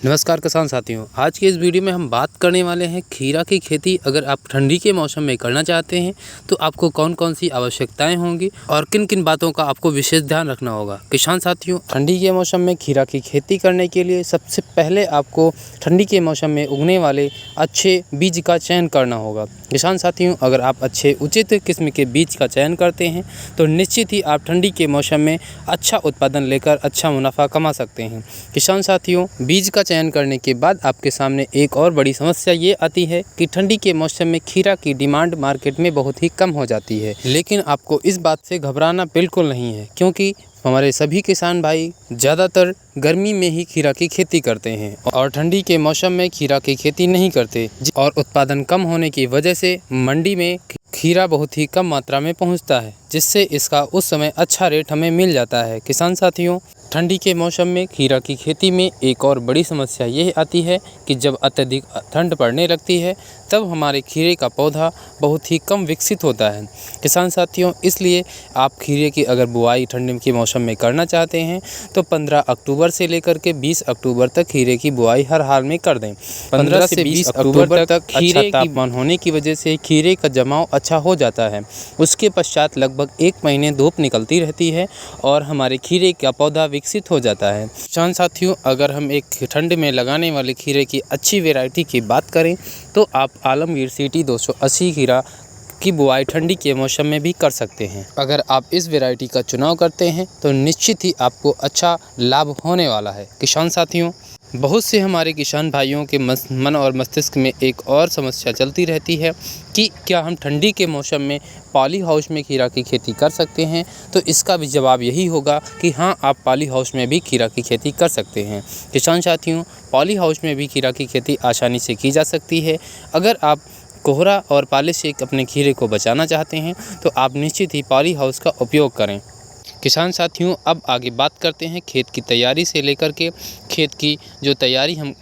नमस्कार किसान साथियों, आज की इस वीडियो में हम बात करने वाले हैं खीरा की खेती अगर आप ठंडी के मौसम में करना चाहते हैं तो आपको कौन कौन सी आवश्यकताएं होंगी और किन किन बातों का आपको विशेष ध्यान रखना होगा। किसान साथियों, ठंडी के मौसम में खीरा की खेती करने के लिए सबसे पहले आपको ठंडी के मौसम में उगने वाले अच्छे बीज का चयन करना होगा। किसान साथियों, अगर आप अच्छे उचित किस्म के बीज का चयन करते हैं तो निश्चित ही आप ठंडी के मौसम में अच्छा उत्पादन लेकर अच्छा मुनाफा कमा सकते हैं। किसान साथियों, बीज का चयन करने के बाद आपके सामने एक और बड़ी समस्या ये आती है कि ठंडी के मौसम में खीरा की डिमांड मार्केट में बहुत ही कम हो जाती है। लेकिन आपको इस बात से घबराना बिल्कुल नहीं है, क्योंकि हमारे सभी किसान भाई ज़्यादातर गर्मी में ही खीरा की खेती करते हैं और ठंडी के मौसम में खीरा की खेती नहीं करते और उत्पादन कम होने की वजह से मंडी में खीरा बहुत ही कम मात्रा में पहुंचता है, जिससे इसका उस समय अच्छा रेट हमें मिल जाता है। किसान साथियों, ठंडी के मौसम में खीरा की खेती में एक और बड़ी समस्या यह आती है कि जब अत्यधिक ठंड पड़ने लगती है तब हमारे खीरे का पौधा बहुत ही कम विकसित होता है। किसान साथियों, इसलिए आप खीरे की अगर बुआई ठंडी के मौसम में करना चाहते हैं तो 15 अक्टूबर से लेकर के 20 अक्टूबर तक खीरे की बुआई हर हाल में कर दें। 15 से 20 अक्टूबर तक खीरे अच्छा तापमान होने की वजह से खीरे का जमाव अच्छा हो जाता है। उसके पश्चात लगभग 1 महीने धूप निकलती रहती है और हमारे खीरे का पौधा विकसित हो जाता है। किसान साथियों, अगर हम एक ठंड में लगाने वाले खीरे की अच्छी वैरायटी की बात करें तो आप आलमगीर सिटी 280 खीरा की बुआई ठंडी के मौसम में भी कर सकते हैं। अगर आप इस वैरायटी का चुनाव करते हैं तो निश्चित ही आपको अच्छा लाभ होने वाला है। किसान साथियों, बहुत से हमारे किसान भाइयों के मन और मस्तिष्क में एक और समस्या चलती रहती है कि क्या हम ठंडी के मौसम में पॉली हाउस में खीरा की खेती कर सकते हैं। तो इसका भी जवाब यही होगा कि हाँ, आप पॉली हाउस में भी खीरा की खेती कर सकते हैं। किसान साथियों, पॉली हाउस में भी खीरा की खेती आसानी से की जा सकती है। अगर आप कोहरा और पाले से अपने खीरे को बचाना चाहते हैं तो आप निश्चित ही पॉली हाउस का उपयोग करें। किसान साथियों, अब आगे बात करते हैं खेत की तैयारी से लेकर के खेत की जो तैयारी हम